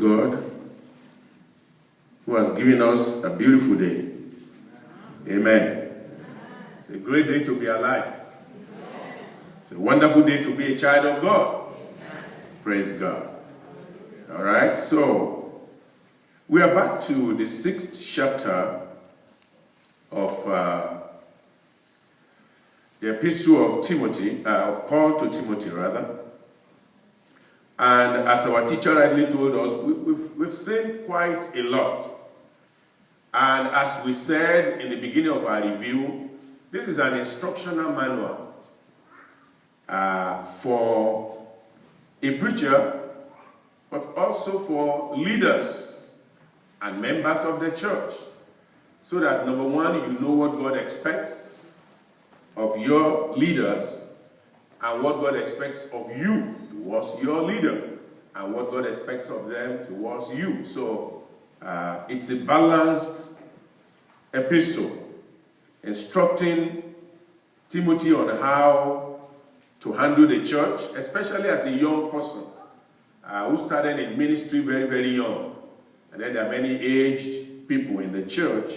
God who has given us a beautiful day. Amen. It's a great day to be alive. It's a wonderful day to be a child of God. Praise God. All right, so we are back to the 6th chapter of the epistle of Timothy, of Paul to Timothy, rather. And as our teacher rightly told us, we've seen quite a lot. And as we said in the beginning of our review, this is an instructional manual for a preacher, but also for leaders and members of the church. So that, number one, you know what God expects of your leaders and what God expects of you towards your leader and what God expects of them towards you. So it's a balanced epistle instructing Timothy on how to handle the church, especially as a young person who started in ministry very, very young. And then there are many aged people in the church.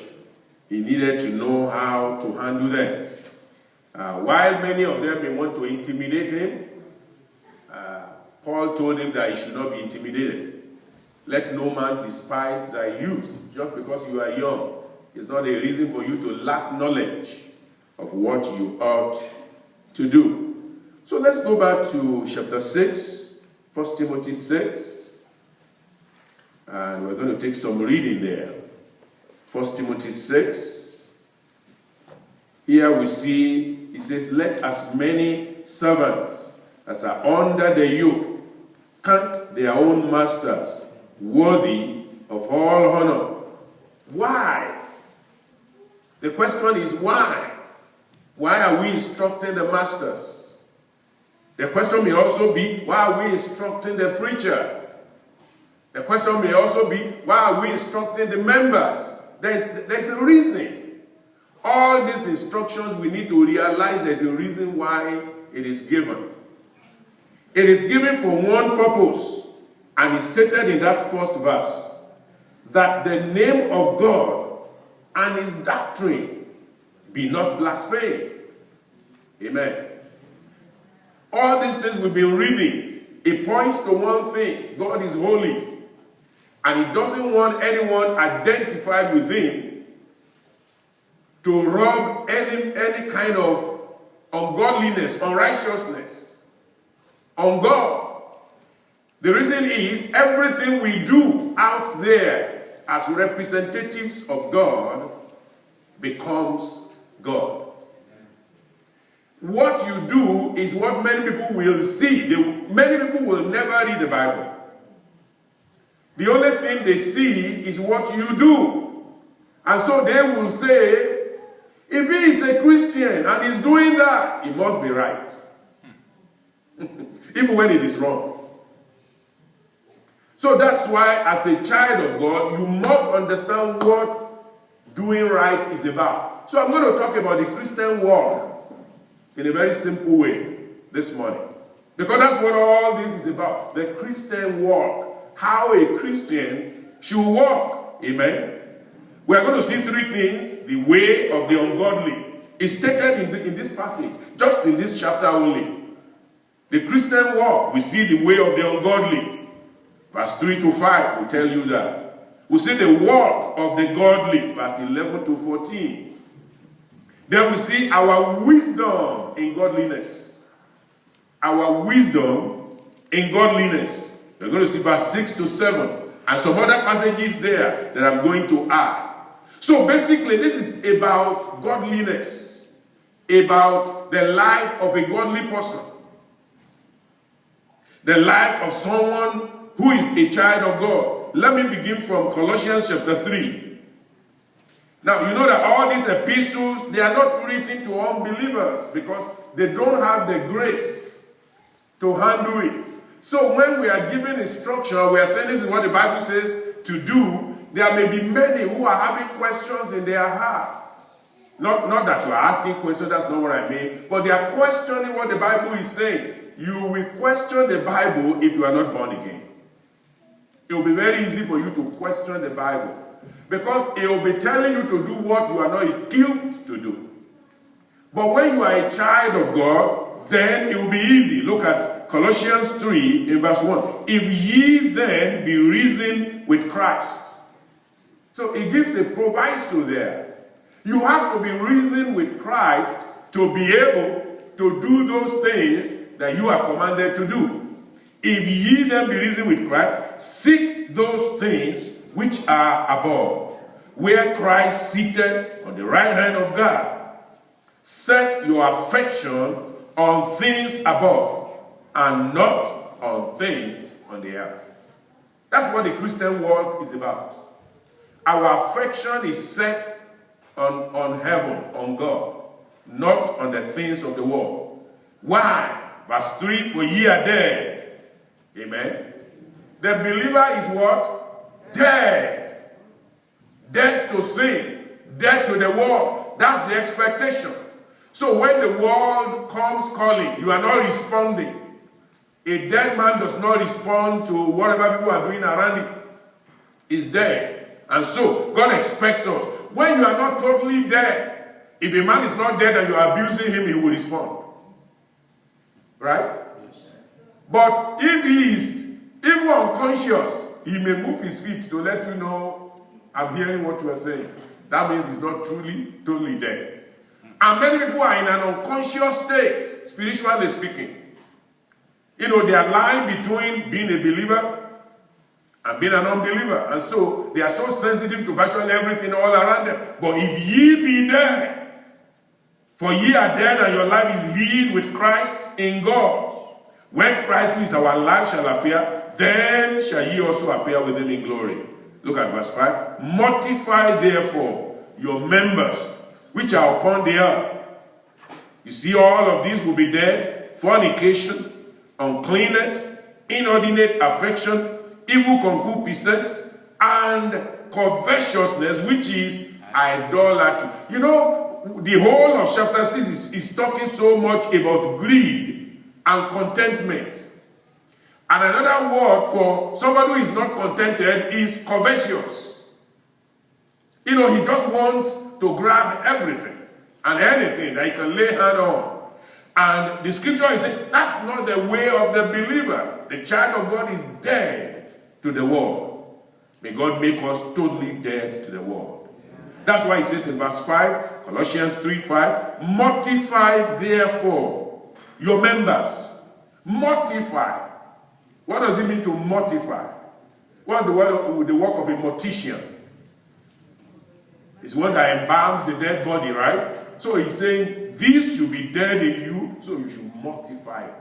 He needed to know how to handle them. While many of them may want to intimidate him, Paul told him that he should not be intimidated. Let no man despise thy youth. Just because you are young is not a reason for you to lack knowledge of what you ought to do. So let's go back to chapter 6, 1 Timothy 6. And we're going to take some reading there. 1 Timothy 6. Here we see, it says, let as many servants as are under the yoke count their own masters worthy of all honor. Why? The question is why? Why are we instructing the masters? The question may also be, why are we instructing the preacher? The question may also be, why are we instructing the members? There's a reason. All these instructions, we need to realize there's a reason why it is given. It is given for one purpose, and it's stated in that first verse, that the name of God and his doctrine be not blasphemed. Amen. All these things we've been reading, it points to one thing: God is holy, and he doesn't want anyone identified with him to rub any kind of ungodliness, unrighteousness on God. The reason is everything we do out there as representatives of God becomes God. What you do is what many people will see. Many people will never read the Bible. The only thing they see is what you do. And so they will say, if he is a Christian and is doing that, he must be right. Even when it is wrong. So that's why, as a child of God, you must understand what doing right is about. So I'm going to talk about the Christian walk in a very simple way this morning. Because that's what all this is about. The Christian walk. How a Christian should walk. Amen. We are going to see three things. The way of the ungodly is stated in this passage, just in this chapter only. The Christian walk, we see the way of the ungodly. Verse 3 to 5 will tell you that. We see the walk of the godly, verse 11 to 14. Then we see our wisdom in godliness. Our wisdom in godliness. We're going to see verse 6 to 7. And some other passages there that I'm going to add. So basically, this is about godliness. About the life of a godly person. The life of someone who is a child of God. Let me begin from Colossians chapter 3. Now, you know that all these epistles, they are not written to unbelievers because they don't have the grace to handle it. So when we are giving instruction, we are saying this is what the Bible says to do, there may be many who are having questions in their heart. Not that you are asking questions, that's not what I mean, but they are questioning what the Bible is saying. You will question the Bible if you are not born again. it will be very easy for you to question the Bible, because it will be telling you to do what you are not equipped to do. But when you are a child of God, then it will be easy. Look at Colossians 3 in verse 1. If ye then be risen with Christ. So it gives a proviso there. You have to be risen with Christ to be able to do those things that you are commanded to do. If ye then be risen with Christ, seek those things which are above, where Christ seated on the right hand of God. Set your affection on things above and not on things on the earth. That's what the Christian world is about. Our affection is set on heaven, on God, not on the things of the world. Why? Verse 3, for ye are dead. Amen. The believer is what? Dead. Dead to sin. Dead to the world. That's the expectation. So when the world comes calling, you are not responding. A dead man does not respond to whatever people are doing around it. He's dead. And so God expects us. When you are not totally dead, if a man is not dead and you are abusing him, he will respond. Right? Yes. But if he is even unconscious, he may move his feet to let you know, I'm hearing what you are saying. That means he's not truly, totally dead. And many people are in an unconscious state, spiritually speaking. You know, they are lying between being a believer and being an unbeliever. And so they are so sensitive to virtually everything all around them. But if ye be dead, for ye are dead and your life is hid with Christ in God. When Christ, who is our life, shall appear, then shall ye also appear with him in glory. Look at verse 5. Mortify therefore your members which are upon the earth. You see, all of these will be dead: fornication, uncleanness, inordinate affection, evil concupiscence, and covetousness, which is idolatry. You know, the whole of chapter 6 is talking so much about greed and contentment. And another word for somebody who is not contented is covetous. You know, he just wants to grab everything and anything that he can lay hand on. And the scripture is saying that's not the way of the believer. The child of God is dead to the world. May God make us totally dead to the world. That's why he says in verse 5, Colossians 3:5, mortify therefore your members. Mortify. What does it mean to mortify? What's the work of a mortician? It's one that embalms the dead body, right? So he's saying, this should be dead in you, so you should mortify it.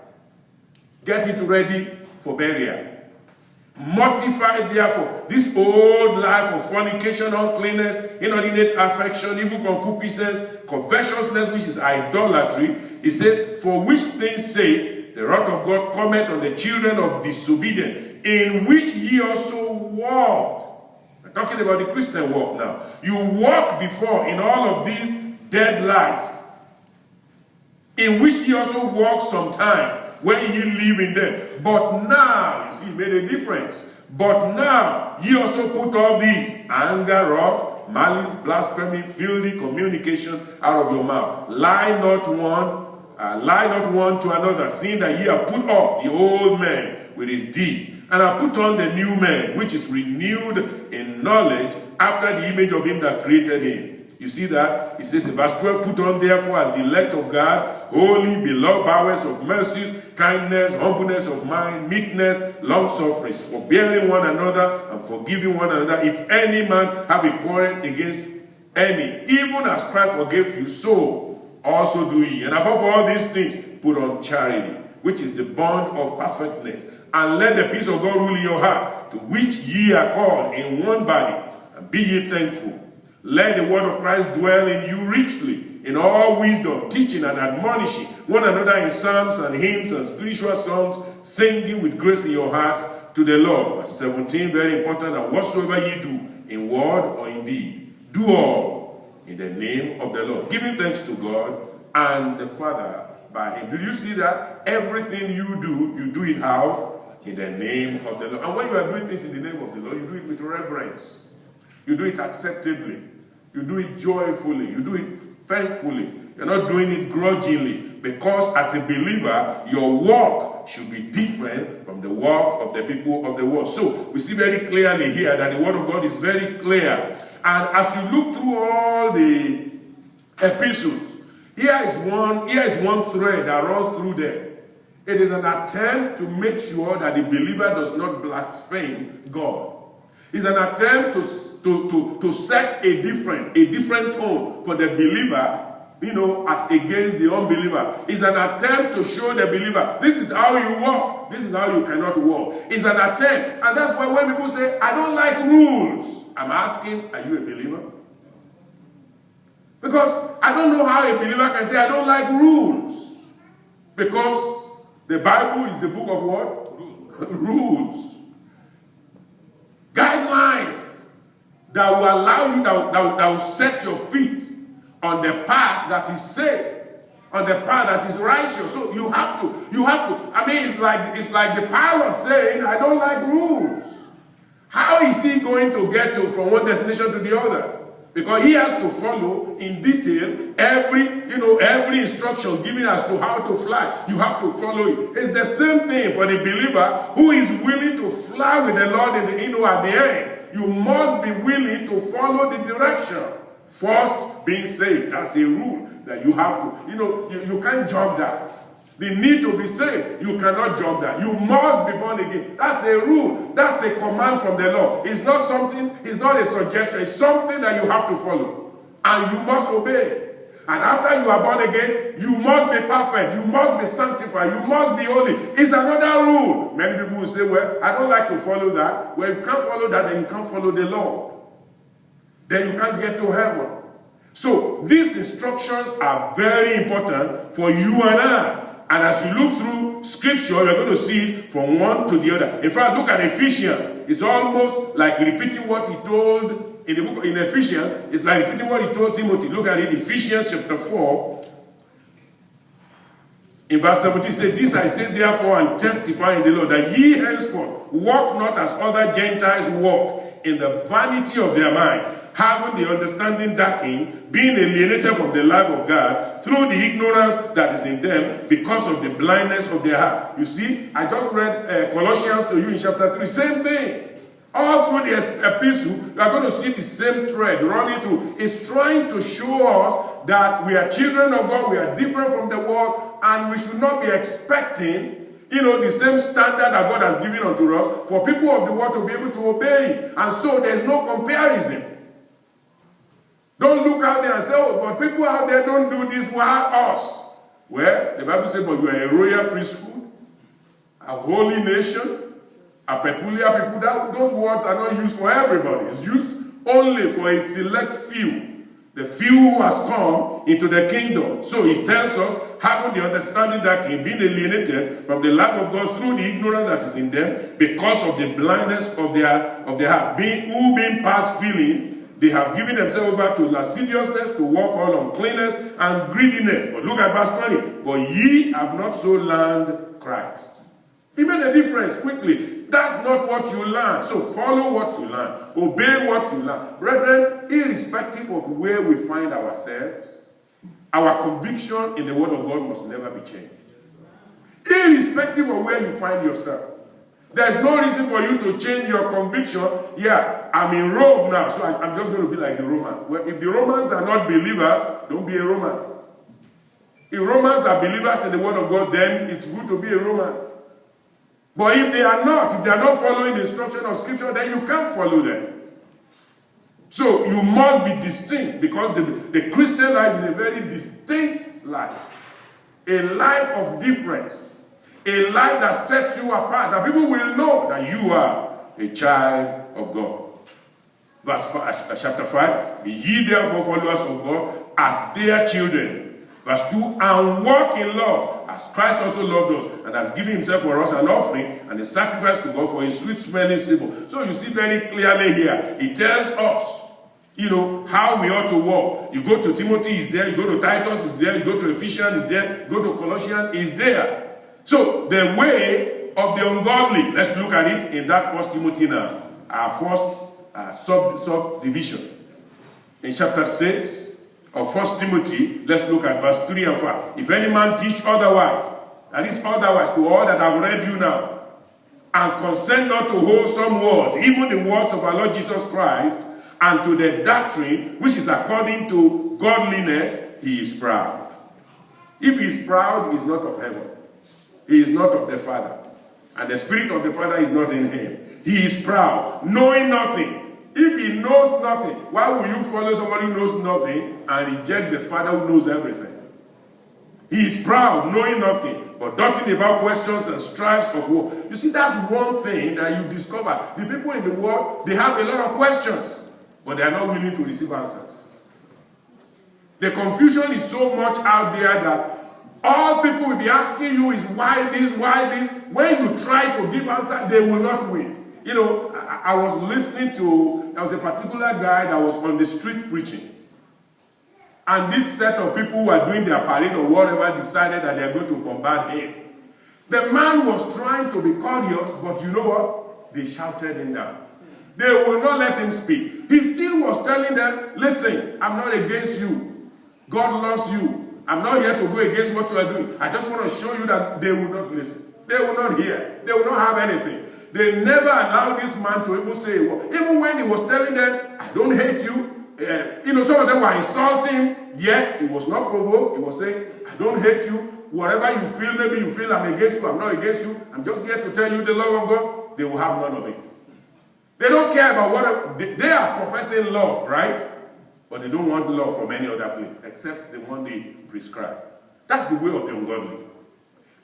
Get it ready for burial. Mortify, therefore, this old life of fornication, uncleanness, inordinate affection, evil concupiscence, covetousness, which is idolatry. It says, for which things sake the wrath of God cometh on the children of disobedience, in which ye also walked. We're talking about the Christian walk now. You walked before in all of these dead life, in which ye also walked sometime when ye live in them. But now, you see, it made a difference. But now, ye also put all these: anger, wrath, malice, blasphemy, filthy communication out of your mouth. Lie not one to another, seeing that ye have put off the old man with his deeds, and have put on the new man, which is renewed in knowledge after the image of him that created him. You see that? It says in verse 12, put on therefore as the elect of God, holy, beloved, bowels of mercies, kindness, humbleness of mind, meekness, long-suffering, forbearing one another, and forgiving one another. If any man have a quarrel against any, even as Christ forgave you, so also do ye. And above all these things, put on charity, which is the bond of perfectness. And let the peace of God rule in your heart, to which ye are called in one body, and be ye thankful. Let the word of Christ dwell in you richly, in all wisdom, teaching and admonishing one another in psalms and hymns and spiritual songs, singing with grace in your hearts to the Lord. Verse 17, very important. And whatsoever ye do, in word or in deed, do all in the name of the Lord, giving thanks to God and the Father by him. Do you see that? Everything you do it how? in the name of the Lord. And when you are doing things in the name of the Lord, you do it with reverence. You do it acceptably. You do it joyfully. You do it thankfully. You're not doing it grudgingly. Because as a believer, your walk should be different from the walk of the people of the world. So we see very clearly here that the word of God is very clear. And as you look through all the epistles, here is one thread that runs through them. It is an attempt to make sure that the believer does not blaspheme God. It's an attempt to set a different tone for the believer, as against the unbeliever. It's an attempt to show the believer, this is how you walk, this is how you cannot walk. It's an attempt. And that's why when people say, I don't like rules, I'm asking, are you a believer? Because I don't know how a believer can say, I don't like rules. Because the Bible is the book of what? Rules. Guidelines that will allow you, that will set your feet on the path that is safe, on the path that is righteous. So you have to. I mean, it's like the pilot saying, I don't like rules. How is he going to get from one destination to the other? Because he has to follow in detail every instruction given as to how to fly. You have to follow it. It's the same thing for the believer who is willing to fly with the Lord at the end. You must be willing to follow the direction. First, being saved. That's a rule that you have to. You can't jump that. The need to be saved, you cannot jump that. You must be born again. That's a rule. That's a command from the Lord. It's not a suggestion. It's something that you have to follow. And you must obey. And after you are born again, you must be perfect. You must be sanctified. You must be holy. It's another rule. Many people will say, well, I don't like to follow that. Well, if you can't follow that, then you can't follow the Lord. Then you can't get to heaven. So these instructions are very important for you and I. And as you look through scripture, you're going to see it from one to the other. In fact, look at Ephesians. It's almost like repeating what he told in the book in Ephesians. It's like repeating what he told Timothy. Look at it, Ephesians chapter 4. In verse 17, it says, this I say therefore and testify in the Lord, that ye henceforth walk not as other Gentiles walk, in the vanity of their mind, having the understanding darkened, being alienated from the life of God, through the ignorance that is in them, because of the blindness of their heart. You see, I just read Colossians to you in chapter 3. Same thing. All through the epistle, you are going to see the same thread running through. It's trying to show us that we are children of God, we are different from the world, and we should not be expecting the same standard that God has given unto us for people of the world to be able to obey it. And so there's no comparison. Don't look out there and say, oh, but people out there don't do this, why us? Well, the Bible says, but you are a royal priesthood, a holy nation, a peculiar people. Those words are not used for everybody. It's used only for a select few. The few who has come into the kingdom. So he tells us, having the understanding that can be alienated from the life of God through the ignorance that is in them, because of the blindness of their heart, being past feeling, they have given themselves over to lasciviousness, to walk all uncleanness and greediness. But look at verse 20. But ye have not so learned Christ. He made a difference quickly. That's not what you learn. So follow what you learn. Obey what you learn. Brethren, irrespective of where we find ourselves, our conviction in the word of God must never be changed. Irrespective of where you find yourself. There's no reason for you to change your conviction. Yeah, I'm in Rome now, so I'm just going to be like the Romans. Well, if the Romans are not believers, don't be a Roman. If Romans are believers in the word of God, then it's good to be a Roman. But if they are not following the instruction of Scripture, then you can't follow them. So you must be distinct, because the Christian life is a very distinct life. A life of difference. A life that sets you apart. That people will know that you are a child of God. Verse 5, chapter 5. Be ye therefore followers of God as their children. Verse 2, and walk in love, as Christ also loved us, and has given himself for us an offering and a sacrifice to God for a sweet-smelling savour. So you see very clearly here, he tells us, how we ought to walk. You go to Timothy, he's there. You go to Titus, he's there. You go to Ephesians, he's there. You go to Colossians, he's there. So the way of the ungodly. Let's look at it in that 1 Timothy now, our first subdivision. In chapter 6 of 1 Timothy, let's look at verse 3 and 5. If any man teach otherwise, that is otherwise to all that I've read you now, and consent not to wholesome words, even the words of our Lord Jesus Christ, and to the doctrine which is according to godliness, he is proud. If he is proud, he is not of heaven. He is not of the Father. And the Spirit of the Father is not in him. He is proud, knowing nothing. If he knows nothing, why will you follow somebody who knows nothing and reject the Father who knows everything? He is proud, knowing nothing, but doting about questions and strifes of war. You see, that's one thing that you discover. The people in the world, they have a lot of questions, but they are not willing to receive answers. The confusion is so much out there that all people will be asking you is why this, why this. When you try to give answer, they will not win. You know, I was listening to, there was a particular guy that was on the street preaching. And this set of people who are doing their parade or whatever decided that they are going to bombard him. The man was trying to be courteous, but you know what? They shouted him down. They will not let him speak. He still was telling them, listen, I'm not against you. God loves you. I'm not here to go against what you are doing. I just want to show you that they will not listen. They will not hear. They will not have anything. They never allowed this man to even say a word. Even when he was telling them, I don't hate you. Some of them were insulting, yet he was not provoked. He was saying, I don't hate you. Whatever you feel, maybe you feel I'm against you, I'm not against you. I'm just here to tell you the love of God. They will have none of it. They don't care about what they are professing love, right? But they don't want love from any other place except the one they prescribe. That's the way of the ungodly.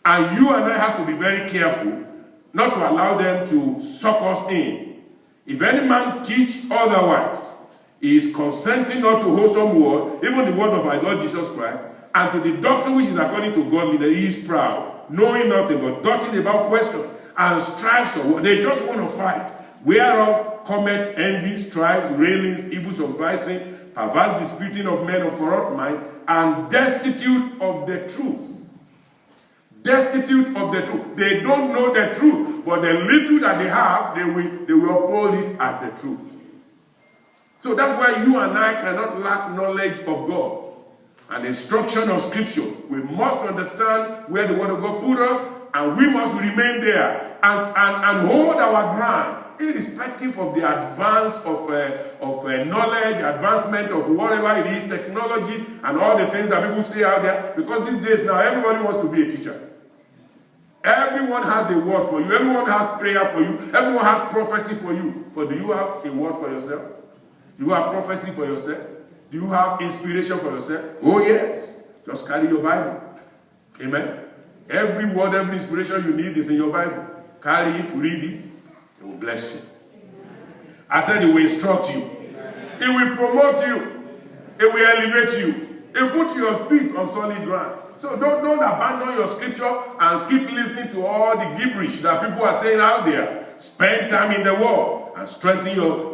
And you and I have to be very careful not to allow them to suck us in. If any man teach otherwise, he is consenting not to wholesome word, even the word of our Lord Jesus Christ, and to the doctrine which is according to godliness, he is proud, knowing nothing, but doting about questions and strifes of what they just want to fight. Whereof cometh envy, strifes, railings, evil advising, perverse disputing of men of corrupt mind, and destitute of the truth. Destitute of the truth. They don't know the truth, but the little that they have, they will uphold it as the truth. So that's why you and I cannot lack knowledge of God and instruction of Scripture. We must understand where the Word of God put us, and we must remain there and hold our ground, irrespective of the advance of knowledge, advancement of whatever it is, technology, and all the things that people say out there. Because these days now, everybody wants to be a teacher. Everyone has a word for you. Everyone has prayer for you. Everyone has prophecy for you. But do you have a word for yourself? Do you have prophecy for yourself? Do you have inspiration for yourself? Oh yes. Just carry your Bible. Amen. Every word, every inspiration you need is in your Bible. Carry it, read it. It will bless you. I said it will instruct you. It will promote you. It will elevate you. It will put your feet on solid ground. So don't abandon your scripture and keep listening to all the gibberish that people are saying out there. Spend time in the Word and strengthen your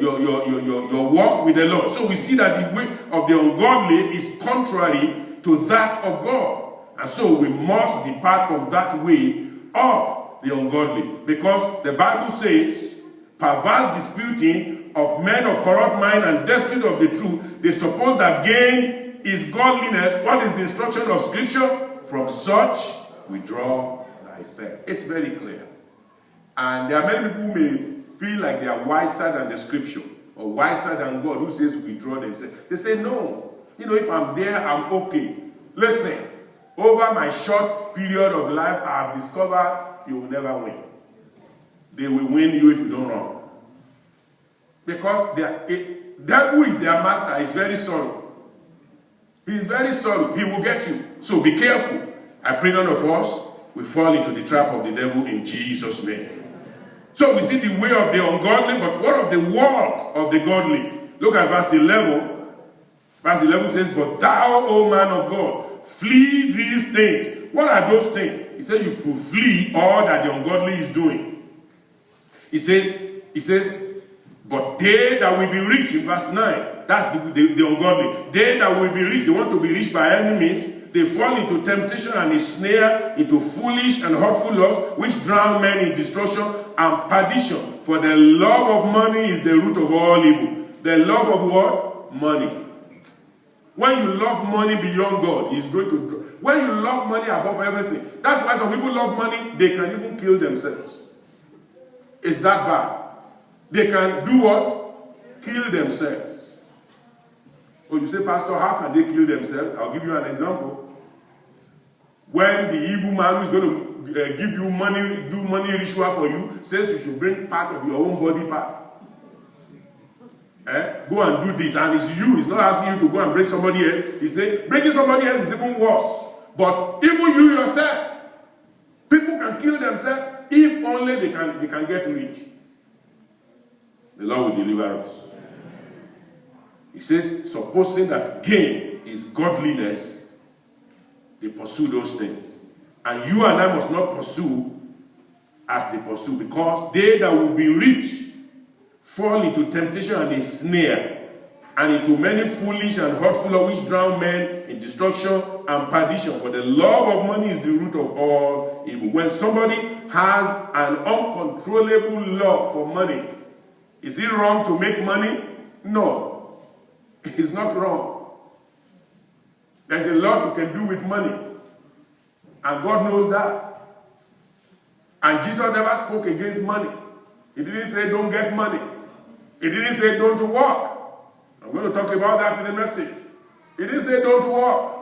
walk with the Lord. So we see that the way of the ungodly is contrary to that of God. And so we must depart from that way of the ungodly. Because the Bible says, perverse disputing of men of corrupt mind and destitute of the truth, they suppose that gain is godliness. What is the instruction of Scripture? From such withdraw thyself. It's very clear. And there are many people who may feel like they are wiser than the Scripture or wiser than God, who says withdraw themselves. They say, no. If I'm there, I'm okay. Listen, over my short period of life, I have discovered you will never win. They will win you if you don't run. Because that who is their master is very sorry. He is very sorry. He will get you. So be careful. I pray none of us will fall into the trap of the devil in Jesus' name. So we see the way of the ungodly, but what of the walk of the godly? Look at verse 11. Verse 11 says, but thou, O man of God, flee these things. What are those things? He said you will flee all that the ungodly is doing. He says, but they that will be rich, in verse 9, that's the ungodly. They that will be rich, they want to be rich by any means. They fall into temptation and a snare, into foolish and hurtful lusts, which drown men in destruction and perdition. For the love of money is the root of all evil. The love of what? Money. When you love money beyond God, He's going to... When you love money above everything, that's why some people love money, they can even kill themselves. It's that bad. They can do what? Kill themselves. Oh, you say, Pastor, how can they kill themselves? I'll give you an example. When the evil man who's going to give you money, do money ritual for you, says you should bring part of your own body part. Go and do this, and it's you. He's not asking you to go and break somebody else. He said, breaking somebody else is even worse. But even you yourself, people can kill themselves if only they can get rich. The Lord will deliver us. He says, supposing that gain is godliness, they pursue those things. And you and I must not pursue as they pursue, because they that will be rich fall into temptation and a snare, and into many foolish and hurtful which drown men in destruction and perdition. For the love of money is the root of all evil. When somebody has an uncontrollable love for money, is it wrong to make money? No, it's not wrong. There's a lot you can do with money, and God knows that. And Jesus never spoke against money. He didn't say don't get money. He didn't say don't work. I'm going to talk about that in the message. He didn't say don't work.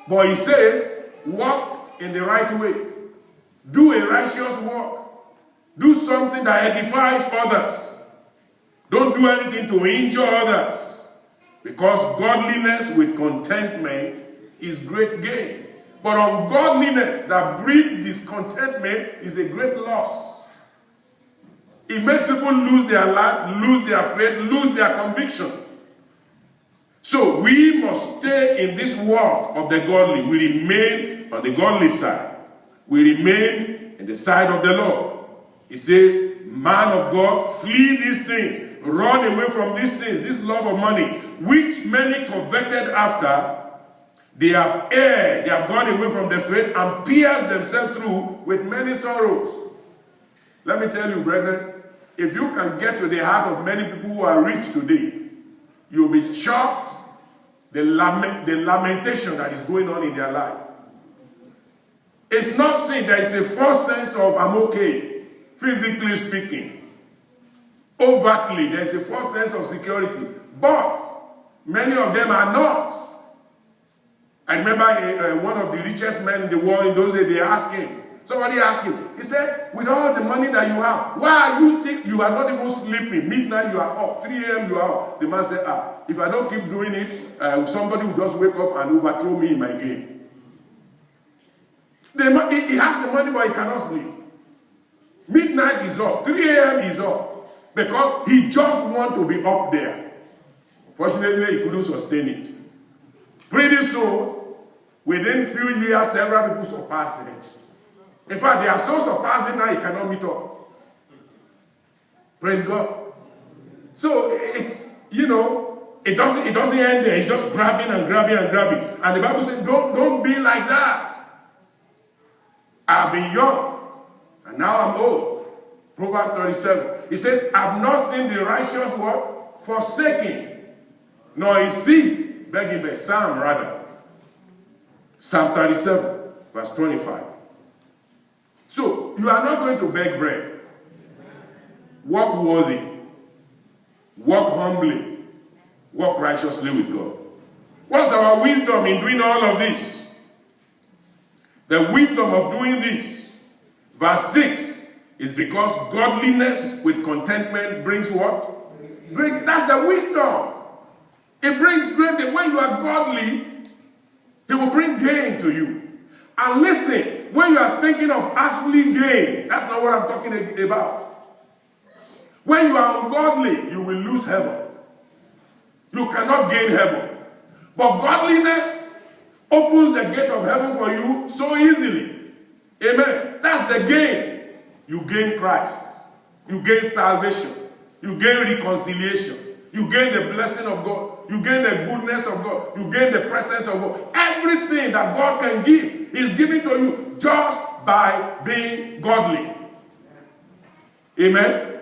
But he says walk in the right way. Do a righteous work. Do something that edifies others. Don't do anything to injure others. Because godliness with contentment is great gain. But ungodliness that breeds discontentment is a great loss. It makes people lose their life, lose their faith, lose their conviction. So we must stay in this walk of the godly. We remain on the godly side. We remain in the side of the Lord. He says, man of God, flee these things. Run away from these things, this love of money, which many coveted after. They have erred, they have gone away from the faith and pierced themselves through with many sorrows. Let me tell you, brethren, if you can get to the heart of many people who are rich today, you'll be shocked the lamentation that is going on in their life. It's not sin. There is a false sense of I'm okay, physically speaking. Overtly, there is a false sense of security. But many of them are not. I remember one of the richest men in the world in those days, they asked him, somebody asked him, he said, with all the money that you have, why are you still, you are not even sleeping. Midnight you are up, 3 a.m. you are up. The man said, if I don't keep doing it, somebody will just wake up and overthrow me in my game. He has the money, but he cannot sleep. Midnight is up, 3 a.m. is up, because he just wants to be up there. Fortunately, he couldn't sustain it. Pretty soon, within few years, several people surpassed him. In fact, they are so surpassing now he cannot meet up. Praise God. So it's, it doesn't end there. It's just grabbing and grabbing and grabbing. And the Bible says, don't be like that. I've been young, and now I'm old. Proverbs 37. It says, I've not seen the righteous what? Forsaken, nor his seed begging bread. Psalm 37, verse 25. So, you are not going to beg bread. Walk worthy. Walk humbly. Walk righteously with God. What's our wisdom in doing all of this? The wisdom of doing this, verse 6, is because godliness with contentment brings what? Great. That's the wisdom. It brings great. When you are godly, He will bring gain to you. And listen, when you are thinking of earthly gain, that's not what I'm talking about. When you are ungodly, you will lose heaven. You cannot gain heaven. But godliness opens the gate of heaven for you so easily. Amen. That's the gain. You gain Christ. You gain salvation. You gain reconciliation. You gain the blessing of God. You gain the goodness of God. You gain the presence of God. Everything that God can give is given to you just by being godly. Amen?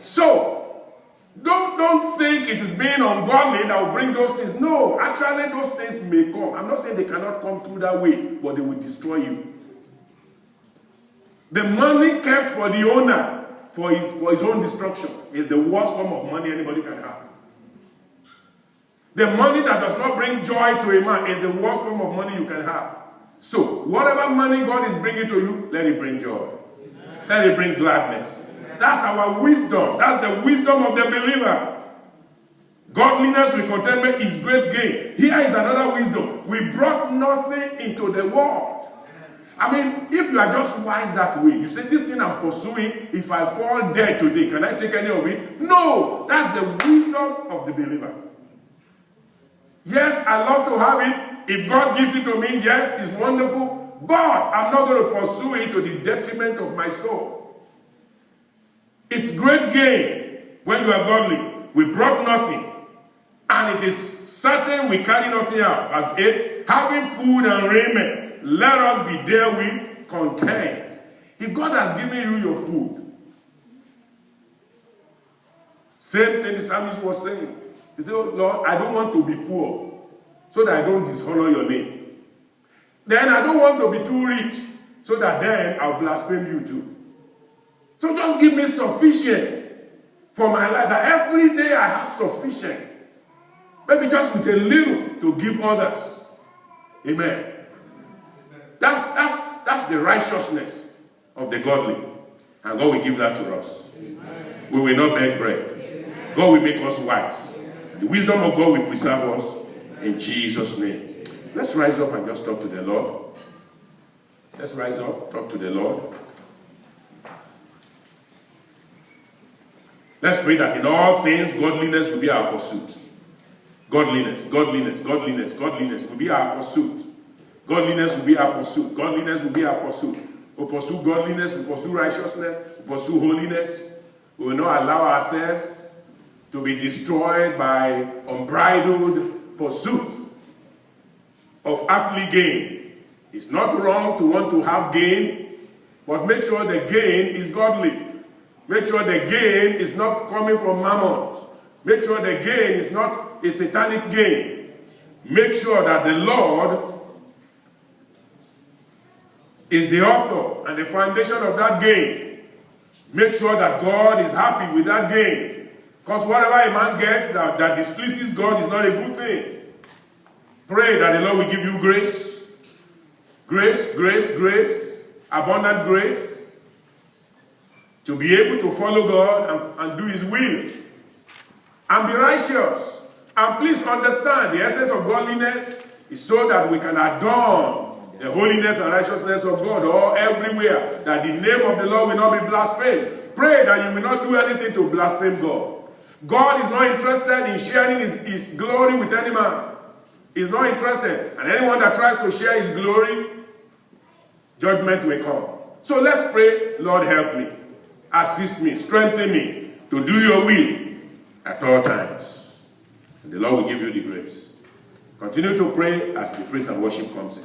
So, don't think it is being ungodly that will bring those things. No, actually those things may come. I'm not saying they cannot come through that way, but they will destroy you. The money kept for the owner for his own destruction is the worst form of money anybody can have. The money that does not bring joy to a man is the worst form of money you can have. So, whatever money God is bringing to you, let it bring joy. Amen. Let it bring gladness. Amen. That's our wisdom. That's the wisdom of the believer. Godliness with contentment is great gain. Here is another wisdom. We brought nothing into the world. I mean, if you are just wise that way, you say, this thing I'm pursuing, if I fall dead today, can I take any of it? No, that's the wisdom of the believer. Yes, I love to have it. If God gives it to me, yes, it's wonderful. But I'm not going to pursue it to the detriment of my soul. It's great gain when you are godly. We brought nothing. And it is certain we carry nothing out. Verse 8, having food and raiment, let us be therewith content. If God has given you your food, same thing the psalmist was saying. He said, oh Lord, I don't want to be poor so that I don't dishonor your name. Then I don't want to be too rich so that then I'll blaspheme you too. So just give me sufficient for my life, that every day I have sufficient. Maybe just with a little to give others. Amen. That's the righteousness of the godly. And God will give that to us. Amen. We will not beg bread. Amen. God will make us wise. Amen. The wisdom of God will preserve us. In Jesus' name. Let's rise up and just talk to the Lord. Let's rise up, talk to the Lord. Let's pray that in all things, godliness will be our pursuit. Godliness, godliness, godliness, godliness will be our pursuit. Godliness will be our pursuit. Godliness will be our pursuit. We pursue godliness, we pursue righteousness, we pursue holiness. We will not allow ourselves to be destroyed by unbridled pursuit of earthly gain. It's not wrong to want to have gain, but make sure the gain is godly. Make sure the gain is not coming from mammon. Make sure the gain is not a satanic gain. Make sure that the Lord is the author and the foundation of that gain. Make sure that God is happy with that gain. Because whatever a man gets that displeases God is not a good thing. Pray that the Lord will give you grace. Grace, grace, grace. Abundant grace. To be able to follow God and do His will. And be righteous. And please understand, the essence of godliness is so that we can adorn the holiness and righteousness of God all everywhere, that the name of the Lord will not be blasphemed. Pray that you will not do anything to blaspheme God. God is not interested in sharing his glory with any man. He's not interested. And anyone that tries to share his glory, judgment will come. So let's pray, Lord, help me. Assist me, strengthen me to do your will at all times. And the Lord will give you the grace. Continue to pray as the praise and worship comes in.